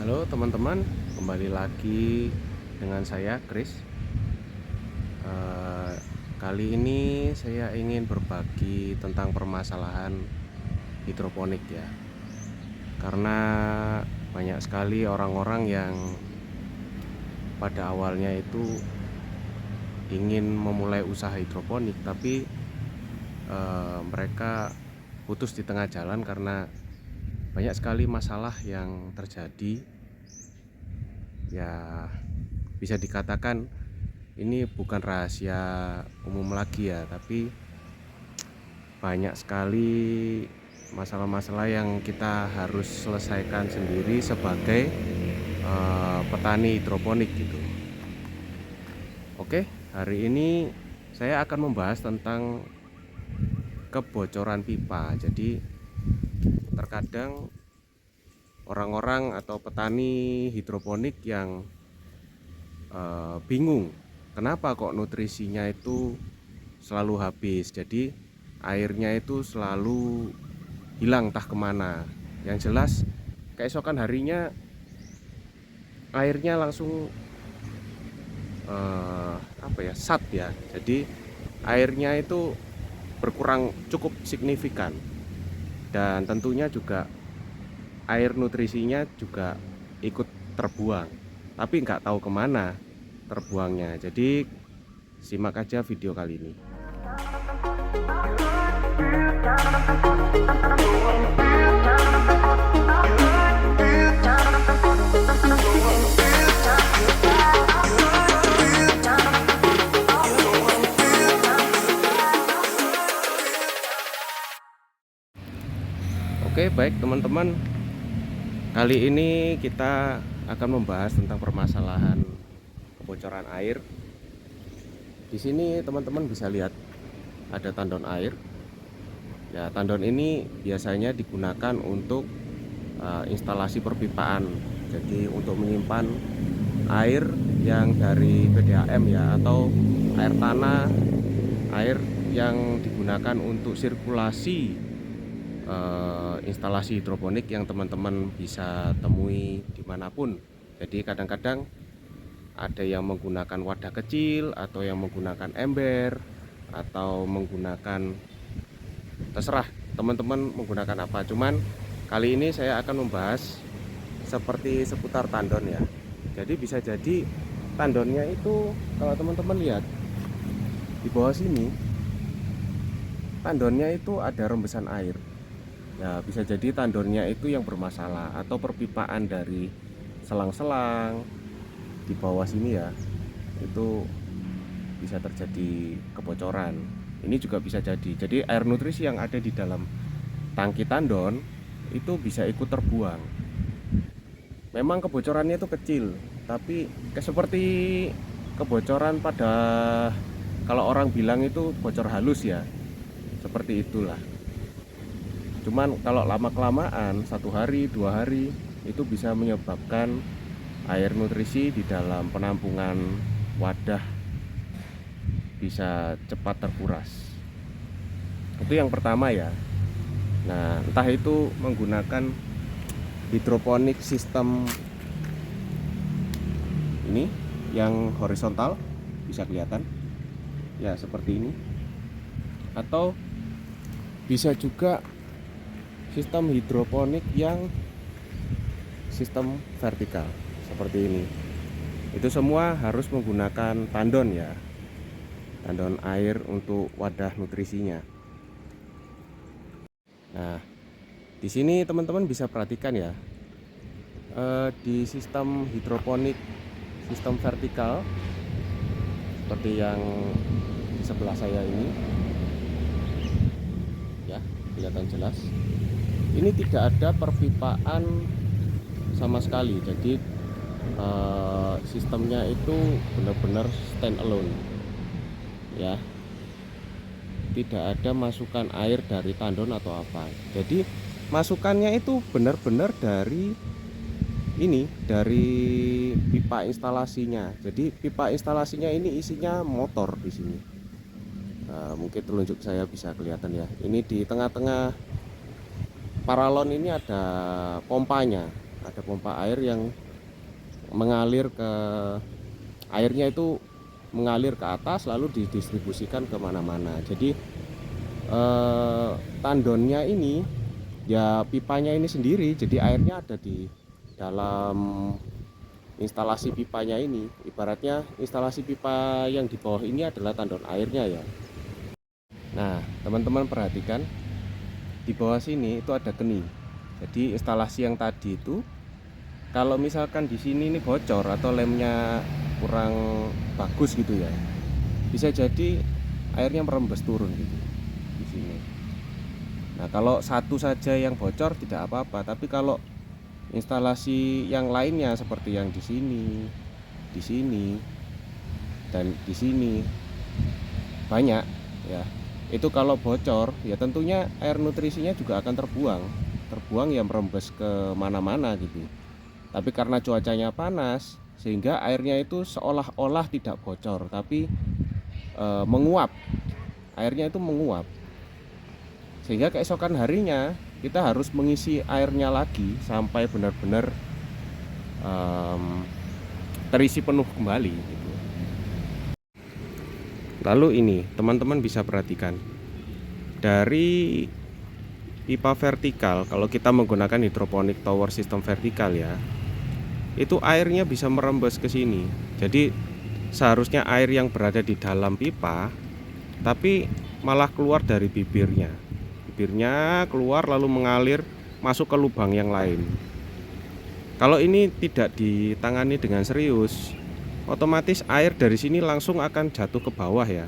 Halo teman-teman, kembali lagi dengan saya Chris. Eh, Kali ini saya ingin berbagi tentang permasalahan hidroponik ya. Karena banyak sekali orang-orang yang pada awalnya itu ingin memulai usaha hidroponik, tapi mereka putus di tengah jalan karena banyak sekali masalah yang terjadi. Ya, bisa dikatakan ini bukan rahasia umum lagi ya, tapi banyak sekali masalah-masalah yang kita harus selesaikan sendiri sebagai petani hidroponik gitu. Oke, hari ini saya akan membahas tentang kebocoran pipa. Jadi terkadang orang-orang atau petani hidroponik yang bingung kenapa kok nutrisinya itu selalu habis, jadi airnya itu selalu hilang entah kemana. Yang jelas keesokan harinya airnya langsung sat ya, jadi airnya itu berkurang cukup signifikan, dan tentunya juga air nutrisinya juga ikut terbuang, tapi nggak tahu kemana terbuangnya. Jadi simak aja video kali ini. Oke, baik teman-teman, kali ini kita akan membahas tentang permasalahan kebocoran air. Di sini teman-teman bisa lihat ada tandon air. Ya, tandon ini biasanya digunakan untuk instalasi perpipaan. Jadi untuk menyimpan air yang dari PDAM ya, atau air tanah, air yang digunakan untuk sirkulasi instalasi hidroponik yang teman-teman bisa temui dimanapun. Jadi kadang-kadang ada yang menggunakan wadah kecil, atau yang menggunakan ember, atau menggunakan, terserah teman-teman menggunakan apa. Cuman kali ini saya akan membahas seperti seputar tandon ya. Jadi bisa jadi tandonnya itu, kalau teman-teman lihat di bawah sini, tandonnya itu ada rembesan air. Ya, bisa jadi tandonnya itu yang bermasalah, atau perpipaan dari selang-selang di bawah sini ya, itu bisa terjadi kebocoran. Ini juga bisa jadi air nutrisi yang ada di dalam tangki tandon itu bisa ikut terbuang. Memang kebocorannya itu kecil, tapi seperti kebocoran pada, kalau orang bilang itu bocor halus ya, seperti itulah. Cuman kalau lama-kelamaan, 1 hari 2 hari, itu bisa menyebabkan air nutrisi di dalam penampungan wadah bisa cepat terkuras. Itu yang pertama ya. Nah, entah itu menggunakan hidroponik sistem ini yang horizontal, bisa kelihatan ya seperti ini, atau bisa juga sistem hidroponik yang sistem vertikal seperti ini. Itu semua harus menggunakan tandon ya, tandon air untuk wadah nutrisinya. Nah, di sini teman-teman bisa perhatikan ya, di sistem hidroponik sistem vertikal seperti yang di sebelah saya ini ya, kelihatan jelas. Ini tidak ada perpipaan sama sekali, jadi sistemnya itu benar-benar stand alone ya, tidak ada masukan air dari tandon atau apa. Jadi masukannya itu benar-benar dari ini, dari pipa instalasinya. Jadi pipa instalasinya ini isinya motor di sini. Mungkin telunjuk saya bisa kelihatan ya. Ini di tengah-tengah paralon ini ada pompanya. Ada pompa air yang mengalir ke airnya itu mengalir ke atas lalu didistribusikan ke mana-mana. Jadi tandonnya ini ya pipanya ini sendiri, jadi airnya ada di dalam instalasi pipanya ini. Ibaratnya instalasi pipa yang di bawah ini adalah tandon airnya ya. Nah, teman-teman perhatikan di bawah sini itu ada keni. Jadi instalasi yang tadi itu kalau misalkan di sini ini bocor atau lemnya kurang bagus gitu ya, bisa jadi airnya merembes turun gitu di sini. Nah, kalau satu saja yang bocor tidak apa-apa, tapi kalau instalasi yang lainnya seperti yang di sini, dan di sini banyak ya, itu kalau bocor ya tentunya air nutrisinya juga akan terbuang ya merembes ke mana-mana gitu. Tapi karena cuacanya panas sehingga airnya itu seolah-olah tidak bocor tapi menguap, airnya itu menguap, sehingga keesokan harinya kita harus mengisi airnya lagi sampai benar-benar terisi penuh kembali gitu. Lalu ini teman-teman bisa perhatikan dari pipa vertikal, kalau kita menggunakan hidroponik tower sistem vertikal ya, itu airnya bisa merembes ke sini. Jadi seharusnya air yang berada di dalam pipa tapi malah keluar dari bibirnya keluar lalu mengalir masuk ke lubang yang lain. Kalau ini tidak ditangani dengan serius, otomatis air dari sini langsung akan jatuh ke bawah ya.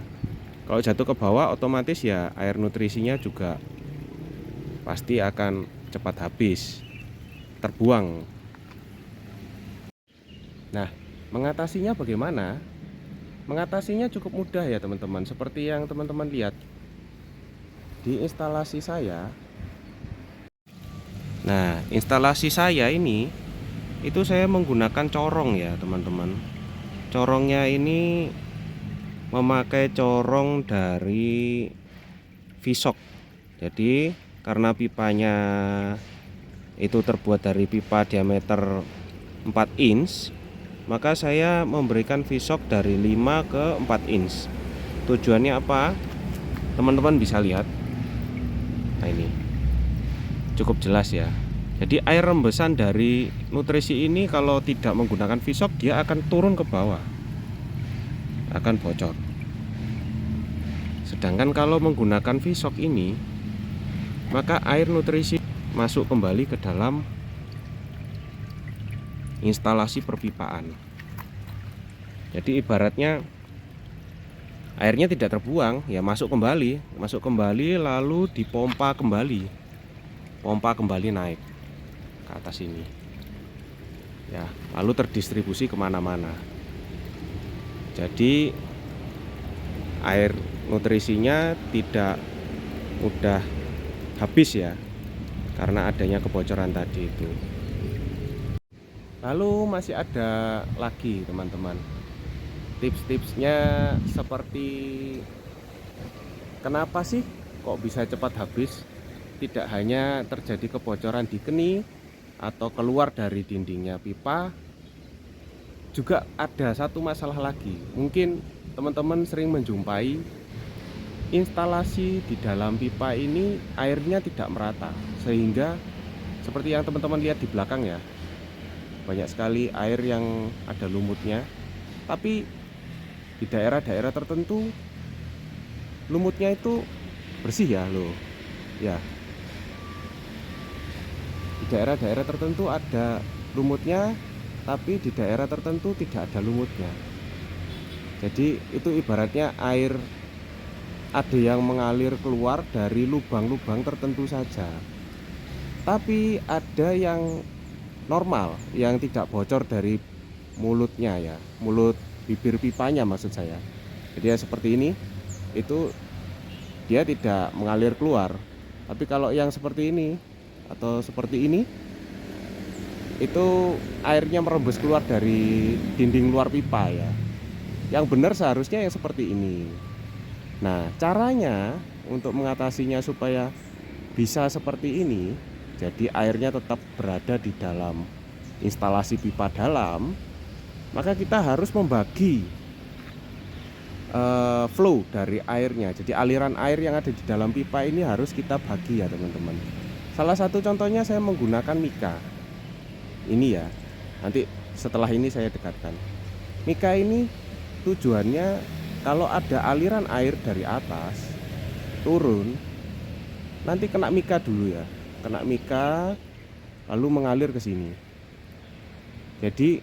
Kalau jatuh ke bawah otomatis ya air nutrisinya juga pasti akan cepat habis, terbuang. Nah, mengatasinya bagaimana? Mengatasinya cukup mudah ya teman-teman. Seperti yang teman-teman lihat di instalasi saya. Nah, instalasi saya ini itu saya menggunakan corong ya teman-teman. Corongnya ini memakai corong dari Visok. Jadi karena pipanya itu terbuat dari pipa diameter 4 inch, maka saya memberikan Visok dari 5 ke 4 inch. Tujuannya apa? Teman-teman bisa lihat. Nah, ini cukup jelas ya. Jadi air rembesan dari nutrisi ini kalau tidak menggunakan Visok dia akan turun ke bawah, akan bocor. Sedangkan kalau menggunakan Visok ini, maka air nutrisi masuk kembali ke dalam instalasi perpipaan. Jadi ibaratnya airnya tidak terbuang ya, masuk kembali lalu dipompa kembali, pompa kembali naik ke atas ini ya, lalu terdistribusi kemana-mana. Jadi air nutrisinya tidak mudah habis ya, karena adanya kebocoran tadi itu. Lalu masih ada lagi teman-teman tips-tipsnya, seperti kenapa sih kok bisa cepat habis. Tidak hanya terjadi kebocoran di keni atau keluar dari dindingnya pipa, juga ada satu masalah lagi. Mungkin teman-teman sering menjumpai instalasi di dalam pipa ini airnya tidak merata, sehingga seperti yang teman-teman lihat di belakang ya, banyak sekali air yang ada lumutnya. Tapi di daerah-daerah tertentu lumutnya itu bersih ya loh ya. Di daerah-daerah tertentu ada lumutnya, tapi di daerah tertentu tidak ada lumutnya. Jadi itu ibaratnya air ada yang mengalir keluar dari lubang-lubang tertentu saja, tapi ada yang normal yang tidak bocor dari mulutnya ya, mulut bibir pipanya maksud saya. Jadi ya seperti ini, itu dia tidak mengalir keluar. Tapi kalau yang seperti ini atau seperti ini, itu airnya merembes keluar dari dinding luar pipa ya. Yang benar seharusnya yang seperti ini. Nah, caranya untuk mengatasinya supaya bisa seperti ini, jadi airnya tetap berada di dalam instalasi pipa dalam, maka kita harus membagi flow dari airnya. Jadi aliran air yang ada di dalam pipa ini harus kita bagi ya teman-teman. Salah satu contohnya saya menggunakan mika ini ya. Nanti setelah ini saya dekatkan. Mika ini tujuannya kalau ada aliran air dari atas turun, nanti kena mika dulu ya, kena mika lalu mengalir ke sini. Jadi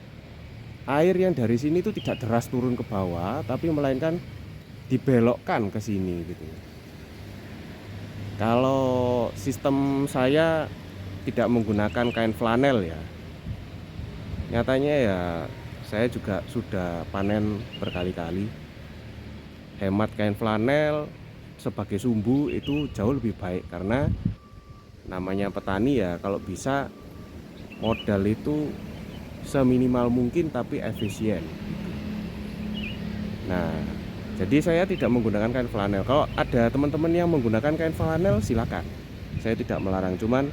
air yang dari sini itu tidak deras turun ke bawah, tapi melainkan dibelokkan ke sini gitu. Kalau sistem saya tidak menggunakan kain flanel ya, nyatanya ya saya juga sudah panen berkali-kali. Hemat kain flanel sebagai sumbu itu jauh lebih baik, karena namanya petani ya, kalau bisa modal itu seminimal mungkin tapi efisien. Nah, jadi saya tidak menggunakan kain flanel. Kalau ada teman-teman yang menggunakan kain flanel silakan, saya tidak melarang. Cuman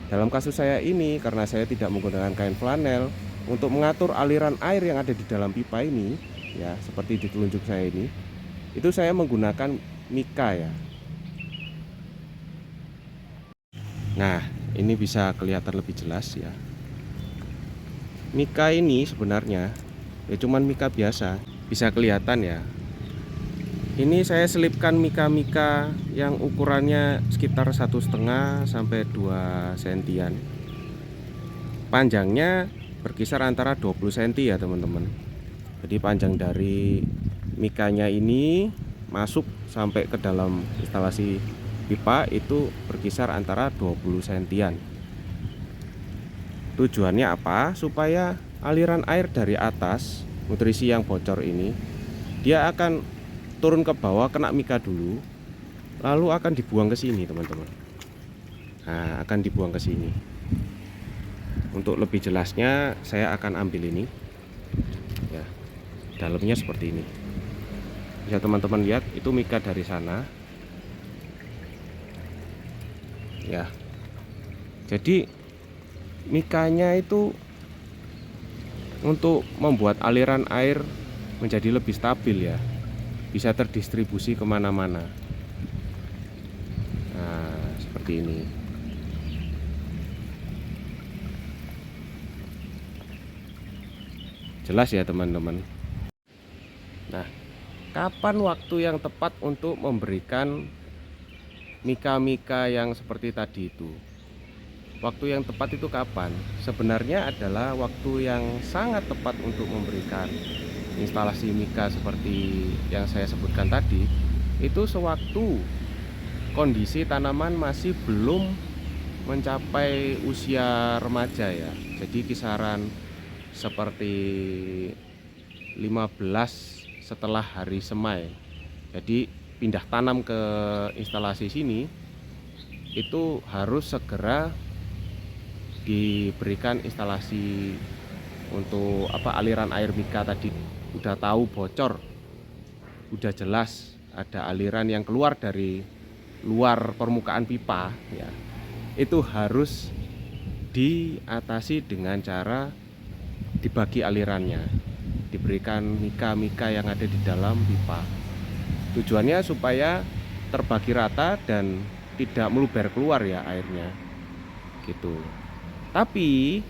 dalam kasus saya ini, karena saya tidak menggunakan kain flanel, untuk mengatur aliran air yang ada di dalam pipa ini ya, seperti di telunjuk saya ini, itu saya menggunakan mika ya. Nah, ini bisa kelihatan lebih jelas ya. Mika ini sebenarnya ya cuman mika biasa, bisa kelihatan ya. Ini saya selipkan mika-mika yang ukurannya sekitar 1,5 sampai 2 sentian. Panjangnya berkisar antara 20 cm ya teman-teman. Jadi panjang dari mikanya ini masuk sampai ke dalam instalasi pipa itu berkisar antara 20 sentian. Tujuannya apa? Supaya aliran air dari atas, nutrisi yang bocor ini, dia akan turun ke bawah, kena mika dulu, lalu akan dibuang ke sini teman-teman. Nah, akan dibuang ke sini. Untuk lebih jelasnya saya akan ambil ini ya, dalamnya seperti ini. Bisa teman-teman lihat, itu mika dari sana ya. Jadi mikanya itu untuk membuat aliran air menjadi lebih stabil ya, bisa terdistribusi kemana-mana. Nah, seperti ini. Jelas ya teman-teman. Nah, kapan waktu yang tepat untuk memberikan mika-mika yang seperti tadi itu? Waktu yang tepat itu kapan? Sebenarnya adalah waktu yang sangat tepat untuk memberikan instalasi mika seperti yang saya sebutkan tadi, itu sewaktu kondisi tanaman masih belum mencapai usia remaja ya. Jadi kisaran seperti 15 setelah hari semai. Jadi pindah tanam ke instalasi sini itu harus segera diberikan instalasi untuk aliran air mika tadi. Udah tahu bocor, udah jelas ada aliran yang keluar dari luar permukaan pipa ya, itu harus diatasi dengan cara dibagi alirannya, diberikan mika-mika yang ada di dalam pipa. Tujuannya supaya terbagi rata dan tidak meluber keluar ya airnya gitu. Tapi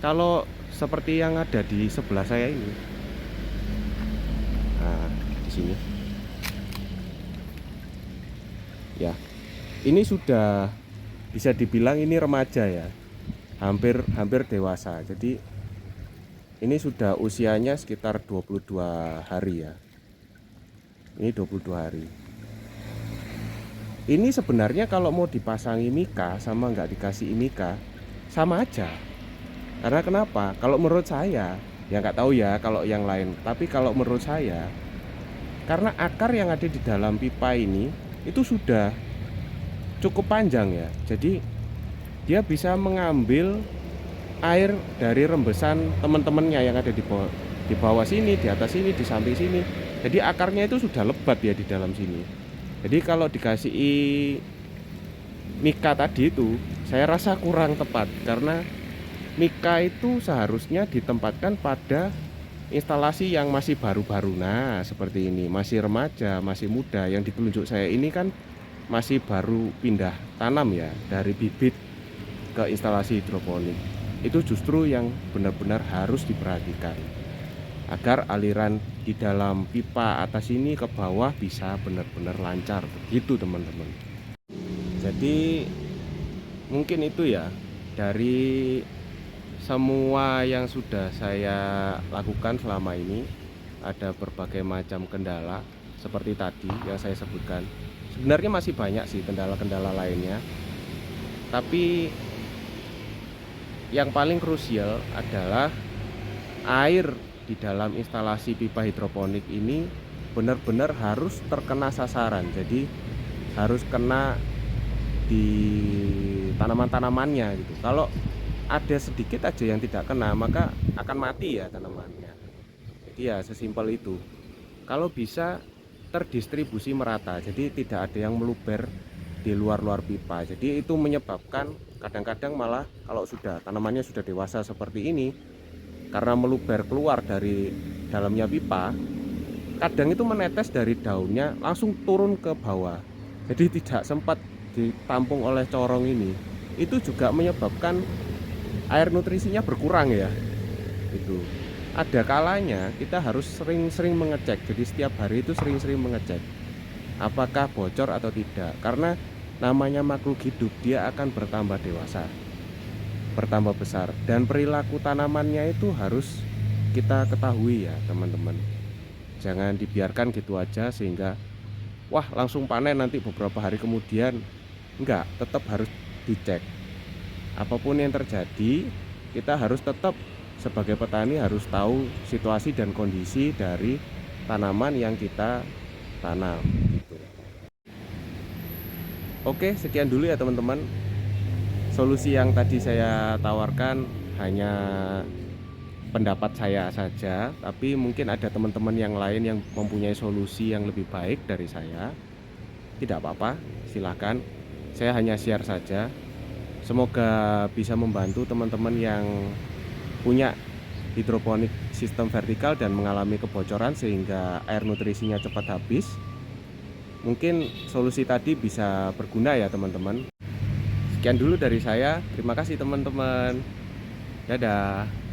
kalau seperti yang ada di sebelah saya ini, nah di sini ya, ini sudah bisa dibilang ini remaja ya, hampir dewasa. Jadi ini sudah usianya sekitar 22 hari ya. Ini 22 hari. Ini sebenarnya kalau mau dipasangi mika sama nggak dikasih mika sama aja. Karena kenapa? Kalau menurut saya, ya nggak tahu ya kalau yang lain, tapi kalau menurut saya, karena akar yang ada di dalam pipa ini itu sudah cukup panjang ya. Jadi dia bisa mengambil air dari rembesan teman-temannya yang ada di bawah sini, di atas sini, di samping sini. Jadi akarnya itu sudah lebat ya di dalam sini. Jadi kalau dikasih mika tadi itu saya rasa kurang tepat, karena mika itu seharusnya ditempatkan pada instalasi yang masih baru-baru. Nah, seperti ini, masih remaja, masih muda. Yang di telunjuk saya ini kan masih baru pindah tanam ya, dari bibit ke instalasi hidroponik. Itu justru yang benar-benar harus diperhatikan agar aliran di dalam pipa atas ini ke bawah bisa benar-benar lancar. Begitu teman-teman. Jadi mungkin itu ya dari semua yang sudah saya lakukan selama ini. Ada berbagai macam kendala seperti tadi yang saya sebutkan. Sebenarnya masih banyak sih kendala-kendala lainnya, tapi yang paling krusial adalah air di dalam instalasi pipa hidroponik ini benar-benar harus terkena sasaran. Jadi harus kena di tanaman-tanamannya gitu. Kalau ada sedikit aja yang tidak kena, maka akan mati ya tanamannya. Jadi ya sesimpel itu. Kalau bisa terdistribusi merata, jadi tidak ada yang meluber di luar-luar pipa. Jadi itu menyebabkan kadang-kadang malah kalau sudah tanamannya sudah dewasa seperti ini, karena meluber keluar dari dalamnya pipa, kadang itu menetes dari daunnya langsung turun ke bawah. Jadi tidak sempat ditampung oleh corong ini. Itu juga menyebabkan air nutrisinya berkurang ya. Itu ada kalanya kita harus sering-sering mengecek. Jadi setiap hari itu sering-sering mengecek apakah bocor atau tidak, karena namanya makhluk hidup, dia akan bertambah dewasa, bertambah besar, dan perilaku tanamannya itu harus kita ketahui ya teman-teman. Jangan dibiarkan gitu aja sehingga wah langsung panen nanti beberapa hari kemudian. Enggak, tetap harus dicek. Apapun yang terjadi, kita harus tetap sebagai petani harus tahu situasi dan kondisi dari tanaman yang kita tanam gitu. Oke, sekian dulu ya teman-teman. Solusi yang tadi saya tawarkan hanya pendapat saya saja, tapi mungkin ada teman-teman yang lain yang mempunyai solusi yang lebih baik dari saya. Tidak apa-apa, silahkan. Saya hanya share saja. Semoga bisa membantu teman-teman yang punya hidroponik sistem vertikal dan mengalami kebocoran sehingga air nutrisinya cepat habis. Mungkin solusi tadi bisa berguna ya teman-teman. Sekian dulu dari saya. Terima kasih teman-teman. Dadah.